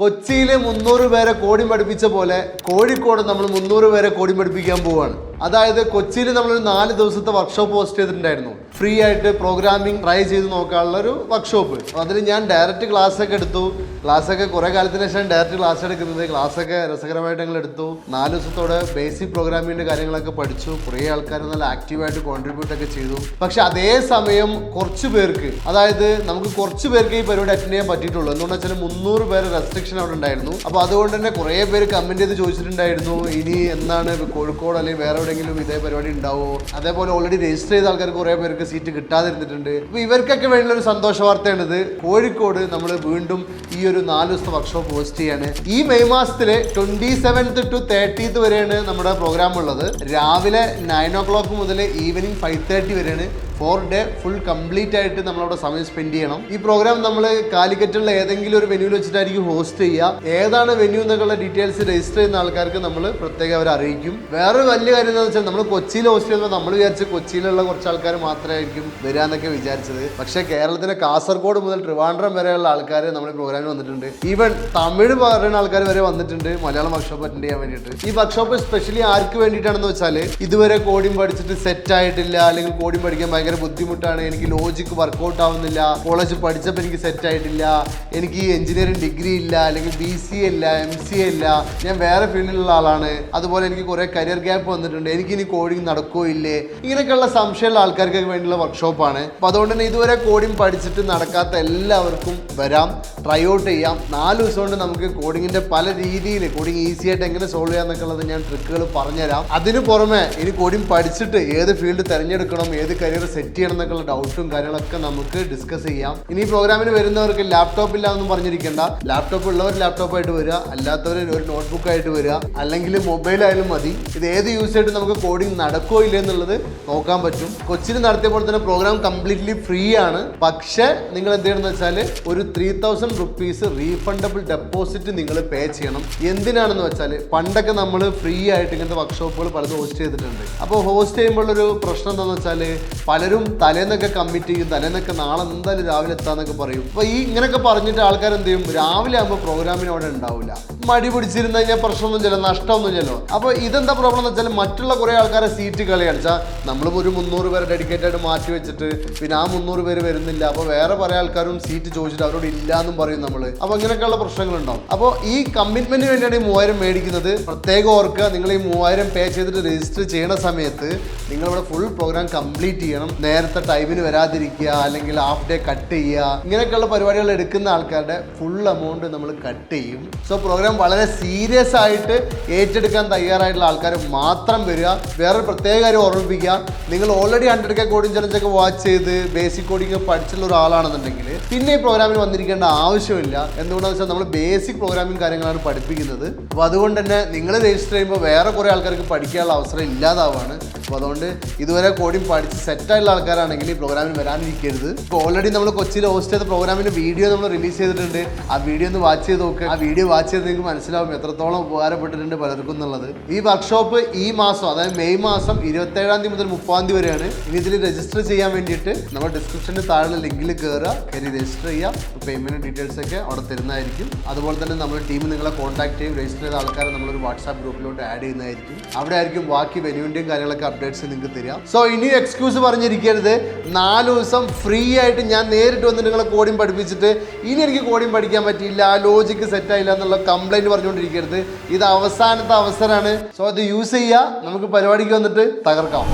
കൊച്ചിയിലെ 300 പേരെ കോഡിംഗ് പഠിപ്പിച്ച പോലെ കോഴിക്കോട് നമ്മൾ 300 പേരെ കോഡിംഗ് പഠിപ്പിക്കാൻ പോവാണ്. അതായത് കൊച്ചിയിൽ നമ്മളൊരു 4 ദിവസത്തെ വർക്ക്ഷോപ്പ് പോസ്റ്റ് ചെയ്തിട്ടുണ്ടായിരുന്നു. ഫ്രീ ആയിട്ട് പ്രോഗ്രാമിംഗ് ട്രൈ ചെയ്ത് നോക്കാനുള്ള ഒരു വർക്ക്ഷോപ്പ്. അതിൽ ഞാൻ ഡയറക്റ്റ് ക്ലാസ് ഒക്കെ എടുത്തു. ക്ലാസ്സൊക്കെ കുറെ കാലത്തിന് ശേഷം ഡയറക്റ്റ് ക്ലാസ് എടുക്കുന്നത്. ക്ലാസ്സൊക്കെ രസകരമായിട്ട് ഞങ്ങൾ എടുത്തു. 4 ദിവസത്തോടെ ബേസിക് പ്രോഗ്രാമിങ്ങിന്റെ കാര്യങ്ങളൊക്കെ പഠിച്ചു. കുറേ ആൾക്കാർ നല്ല ആക്റ്റീവായിട്ട് കോൺട്രിബ്യൂട്ട് ഒക്കെ ചെയ്തു. പക്ഷെ അതേ സമയം കുറച്ച് പേർക്ക്, അതായത് നമുക്ക് കുറച്ച് പേർക്ക് ഈ പരിപാടി അറ്റൻഡ് ചെയ്യാൻ പറ്റിയിട്ടുള്ളൂ. എന്തുകൊണ്ടാ വെച്ചാൽ 300 പേര് റെസ്ട്രിക്ഷൻ അവിടെ ഉണ്ടായിരുന്നു. അപ്പോൾ അതുകൊണ്ട് തന്നെ കുറേ പേര് കമന്റ് ചെയ്ത് ചോദിച്ചിട്ടുണ്ടായിരുന്നു, ഇനി എന്നാണ് കോഴിക്കോട് അല്ലെങ്കിൽ വേറെ എവിടെയെങ്കിലും ഇതേ പരിപാടി ഉണ്ടാവോ. അതേപോലെ ഓൾറെഡി രജിസ്റ്റർ ചെയ്ത ആൾക്കാർക്ക് കുറേ പേർക്ക് സീറ്റ് കിട്ടാതിരുന്നിട്ടുണ്ട്. അപ്പോൾ ഇവർക്കൊക്കെ വേണ്ടിയുള്ള ഒരു സന്തോഷ വാർത്തയാണിത്. കോഴിക്കോട് നമ്മൾ വീണ്ടും ഈ ഒരു 4 ദിവസത്തെ വർക്ക്ഷോപ്പ് പോസ്റ്റ് ചെയ്യാണ്. ഈ മെയ് മാസത്തിലെ 27th to 30th വരെയാണ് നമ്മുടെ പ്രോഗ്രാം ഉള്ളത്. രാവിലെ 9 o'clock മുതൽ ഈവനിങ് 5:30 വരെയാണ്. 4 day ഫുൾ കംപ്ലീറ്റ് ആയിട്ട് നമ്മളവിടെ സമയം സ്പെൻഡ് ചെയ്യണം. ഈ പ്രോഗ്രാം നമ്മൾ കാലിക്കറ്റുള്ള ഏതെങ്കിലും ഒരു വെന്യൂവിൽ വെച്ചിട്ടായിരിക്കും ഹോസ്റ്റ് ചെയ്യുക. ഏതാണ് വെന്യൂ എന്നൊക്കെയുള്ള ഡീറ്റെയിൽസ് രജിസ്റ്റർ ചെയ്യുന്ന ആൾക്കാർക്ക് നമ്മൾ പ്രത്യേകം അവരെ അറിയിക്കും. വേറൊരു വലിയ കാര്യം എന്താണെന്ന് വെച്ചാൽ നമ്മൾ കൊച്ചിയിൽ ഹോസ്റ്റ് ചെയ്യുമ്പോൾ നമ്മൾ വിചാരിച്ച് കൊച്ചിയിലുള്ള കുറച്ച് ആൾക്കാർ മാത്രമായിരിക്കും വരാന്നൊക്കെ വിചാരിച്ചത്. പക്ഷേ കേരളത്തിലെ കാസർഗോഡ് മുതൽ ട്രിവാൻഡ്രം വരെയുള്ള ആൾക്കാർ നമ്മുടെ പ്രോഗ്രാമിൽ വന്നിട്ടുണ്ട്. ഈവൻ തമിഴ് പറയുന്ന ആൾക്കാർ വരെ വന്നിട്ടുണ്ട് മലയാളം വർക്ക്ഷോപ്പ് അറ്റൻഡ് ചെയ്യാൻ വേണ്ടിയിട്ട്. ഈ വർക്ക്ഷോപ്പ് സ്പെഷ്യലി ആർക്ക് വേണ്ടിയിട്ടാണെന്ന് വെച്ചാൽ ഇതുവരെ കോഡിംഗ് പഠിച്ചിട്ട് സെറ്റ് ആയിട്ടില്ല, അല്ലെങ്കിൽ കോഡിംഗ് പഠിക്കാൻ ഭയങ്കര ബുദ്ധിമുട്ടാണ്, എനിക്ക് ലോജിക്ക് വർക്കൗട്ട് ആവുന്നില്ല, കോളേജ് പഠിച്ചപ്പോൾ എനിക്ക് സെറ്റ് ആയിട്ടില്ല, എനിക്ക് എഞ്ചിനീയറിംഗ് ഡിഗ്രി ഇല്ല, അല്ലെങ്കിൽ BCA ഇല്ല, MCA ഇല്ല, ഞാൻ വേറെ ഫീൽഡിലുള്ള ആളാണ്, അതുപോലെ എനിക്ക് കുറേ കരിയർ ഗ്യാപ്പ് വന്നിട്ടുണ്ട്, എനിക്കിനി കോഡിംഗ് നടക്കോ ഇല്ലേ, ഇങ്ങനെയൊക്കെയുള്ള സംശയമുള്ള ആൾക്കാർക്ക് വേണ്ടിയുള്ള വർക്ക്ഷോപ്പാണ്. അപ്പോൾ അതുകൊണ്ട് തന്നെ ഇതുവരെ കോഡിംഗ് പഠിച്ചിട്ട് നടക്കാത്ത എല്ലാവർക്കും വരാം, ട്രൈ ഔട്ട് ചെയ്യാം. 4 ദിവസം കൊണ്ട് നമുക്ക് കോഡിങ്ങിൻ്റെ പല രീതിയിൽ കോഡിംഗ് ഈസി ആയിട്ട് എങ്ങനെ സോൾവ് ചെയ്യാന്നൊക്കെ ഉള്ളത് ഞാൻ ട്രിക്കുകൾ പറഞ്ഞുതരാം. അതിന് പുറമെ ഇനി കോഡിംഗ് പഠിച്ചിട്ട് ഏത് ഫീൽഡ് തിരഞ്ഞെടുക്കണം, ഏത് കരിയർ സെറ്റ് ചെയ്യണം എന്നൊക്കെയുള്ള ഡൗട്ടും കാര്യങ്ങളൊക്കെ നമുക്ക് ഡിസ്കസ് ചെയ്യാം. ഇനി ഈ പ്രോഗ്രാമിന് വരുന്നവർക്ക് ലാപ്ടോപ്പ് ഇല്ല എന്ന് പറഞ്ഞിരിക്കേണ്ട. ലാപ്ടോപ്പ് ഉള്ളവർ ലാപ്ടോപ്പായിട്ട് വരിക, അല്ലാത്തവർ ഒരു നോട്ട്ബുക്ക് ആയിട്ട് വരിക, അല്ലെങ്കിൽ മൊബൈലായാലും മതി. ഇത് ഏത് യൂസ് ചെയ്തിട്ട് നമുക്ക് കോഡിംഗ് നടക്കോ ഇല്ല എന്നുള്ളത് നോക്കാൻ പറ്റും. കൊച്ചിയിൽ നടത്തിയ പോലെ തന്നെ പ്രോഗ്രാം കംപ്ലീറ്റ്ലി ഫ്രീ ആണ്. പക്ഷേ നിങ്ങൾ എന്ത് ചെയ്യണമെന്ന് വെച്ചാൽ ഒരു 3000 rupees റീഫണ്ടബിൾ ഡെപ്പോസിറ്റ് നിങ്ങൾ പേ ചെയ്യണം. എന്തിനാണെന്ന് വെച്ചാൽ പണ്ടൊക്കെ നമ്മൾ ഫ്രീ ആയിട്ട് ഇങ്ങനത്തെ വർക്ക്ഷോപ്പുകൾ പലതും ഹോസ്റ്റ് ചെയ്തിട്ടുണ്ട്. അപ്പോൾ ഹോസ്റ്റ് ചെയ്യുമ്പോഴൊരു പ്രശ്നം എന്താണെന്ന് വെച്ചാൽ പലരും തലേന്നൊക്കെ കമ്മിറ്റ് ചെയ്യും, തലേന്നൊക്കെ നാളെ എന്തായാലും രാവിലെ എത്താന്നൊക്കെ പറയും. അപ്പോൾ ഈ ഇങ്ങനെയൊക്കെ പറഞ്ഞിട്ട് ആൾക്കാർ എന്ത് ചെയ്യും, രാവിലെ ആകുമ്പോൾ പ്രോഗ്രാമിന് അവിടെ ഉണ്ടാവില്ല. മടി പിടിച്ചിരുന്ന് കഴിഞ്ഞാൽ പ്രശ്നമൊന്നും ചില നഷ്ടമൊന്നും ചെല്ലോ. അപ്പോൾ ഇതെന്താ പ്രോബ്ലം എന്ന് വെച്ചാൽ മറ്റുള്ള കുറേ ആൾക്കാരെ സീറ്റ് കളിയാണ് വെച്ചാൽ നമ്മളും ഒരു 300 പേരെ ഡെഡിക്കേറ്റ് ആയിട്ട് മാറ്റി വെച്ചിട്ട് പിന്നെ ആ 300 പേര് വരുന്നില്ല. അപ്പോൾ വേറെ പല ആൾക്കാരും സീറ്റ് ചോദിച്ചിട്ട് അവരോട് ഇല്ല എന്നും പറയും നമ്മൾ. അപ്പോൾ അങ്ങനെയൊക്കെയുള്ള പ്രശ്നങ്ങളുണ്ടാവും. അപ്പോൾ ഈ കമ്മിറ്റ്മെന്റ് വേണ്ടിയാണ് ഈ 3000 മേടിക്കുന്നത്. പ്രത്യേകം ഓർക്കുക, നിങ്ങൾ ഈ 3000 പേ ചെയ്തിട്ട് രജിസ്റ്റർ ചെയ്യണ സമയത്ത് നിങ്ങളിവിടെ ഫുൾ പ്രോഗ്രാം കംപ്ലീറ്റ് ചെയ്യണം. നേരത്തെ ടൈമിന് വരാതിരിക്കുക, അല്ലെങ്കിൽ ഹാഫ് ഡേ കട്ട് ചെയ്യുക, ഇങ്ങനെയൊക്കെയുള്ള പരിപാടികൾ എടുക്കുന്ന ആൾക്കാരുടെ ഫുൾ എമൗണ്ട് നമ്മൾ കട്ട് ചെയ്യും. സോ പ്രോഗ്രാം വളരെ സീരിയസ് ആയിട്ട് ഏറ്റെടുക്കാൻ തയ്യാറായിട്ടുള്ള ആൾക്കാർ മാത്രം വരിക. വേറൊരു പ്രത്യേക കാര്യം ഓർമ്മിപ്പിക്കുക, നിങ്ങൾ ഓൾറെഡി 100K കോഡിംഗ് ചലഞ്ച് ഒക്കെ വാച്ച് ചെയ്ത് ബേസിക് കോഡിംഗ് പഠിച്ചുള്ള ഒരാളാണെന്നുണ്ടെങ്കിൽ പിന്നെ ഈ പ്രോഗ്രാമിൽ വന്നിരിക്കേണ്ട ആവശ്യമില്ല. എന്തുകൊണ്ടാണെന്ന് വെച്ചാൽ നമ്മൾ ബേസിക് പ്രോഗ്രാമിംഗ് കാര്യങ്ങളാണ് പഠിപ്പിക്കുന്നത്. അപ്പോൾ അതുകൊണ്ട് തന്നെ നിങ്ങൾ രജിസ്റ്റർ ചെയ്യുമ്പോൾ വേറെ കുറേ ആൾക്കാർക്ക് പഠിക്കാനുള്ള അവസരം ഇല്ലാതാവുകയാണ്. അപ്പോൾ അതുകൊണ്ട് ഇതുവരെ കോഡിംഗ് പഠിച്ച് സെറ്റായിട്ടുള്ള ആൾക്കാരാണെങ്കിൽ ഈ പ്രോഗ്രാമിന് വരാനിരിക്കരുത്. ഇപ്പോൾ ഓൾറെഡി നമ്മൾ കൊച്ചിയിൽ ഹോസ്റ്റ് ചെയ്ത പ്രോഗ്രാമിൻ്റെ വീഡിയോ നമ്മൾ റിലീസ് ചെയ്തിട്ടുണ്ട്. ആ വീഡിയോ ഒന്ന് വാച്ച് ചെയ്ത് നോക്കുക. ആ വീഡിയോ വാച്ച് ചെയ്ത് നിങ്ങൾക്ക് മനസ്സിലാവും എത്രത്തോളം ഉപകാരപ്പെട്ടിട്ടുണ്ട് പലർക്കും എന്നുള്ളത്. ഈ വർക്ക്ഷോപ്പ് ഈ മാസം, അതായത് മെയ് മാസം 27 മുതൽ 30 വരെയാണ്. ഇനി ഇതിൽ രജിസ്റ്റർ ചെയ്യാൻ വേണ്ടിയിട്ട് നമ്മൾ ഡിസ്ക്രിപ്ഷനിൽ താഴെ ലിങ്കിൽ കയറി രജിസ്റ്റർ ചെയ്യാം. പേയ്മെൻറ്റ് ഡീറ്റെയിൽസ് ഒക്കെ അവിടെ തരുന്നതായിരിക്കും. അതുപോലെ തന്നെ നമ്മുടെ ടീം നിങ്ങളെ കോൺടാക്ട് ചെയ്യും. രജിസ്റ്റർ ചെയ്ത ആൾക്കാരെ നമ്മളൊരു വാട്സാപ്പ് ഗ്രൂപ്പിലോട്ട് ആഡ് ചെയ്യുന്നതായിരിക്കും. അവിടെ ആയിരിക്കും ബാക്കി വെന്യൂവിൻ്റെയും കാര്യങ്ങളൊക്കെ അപ്ഡേറ്റ്സ് നിങ്ങൾക്ക് തരാം. സോ ഇനി എക്സ്ക്യൂസ് പറഞ്ഞിരിക്കരുത്. 4 ദിവസം ഫ്രീ ആയിട്ട് ഞാൻ നേരിട്ട് വന്ന് നിങ്ങളെ കോഡിംഗ് പഠിപ്പിച്ചിട്ട് ഇനി എനിക്ക് കോഡിംഗ് പഠിക്കാൻ പറ്റിയില്ല, ലോജിക്ക് സെറ്റായില്ല എന്നുള്ള കംപ്ലൈൻറ്റ് പറഞ്ഞുകൊണ്ടിരിക്കരുത്. ഇത് അവസാനത്തെ അവസരമാണ്. സോ അത് യൂസ് ചെയ്യുക, നമുക്ക് പരിപാടിക്ക് വന്നിട്ട് തകർക്കാം.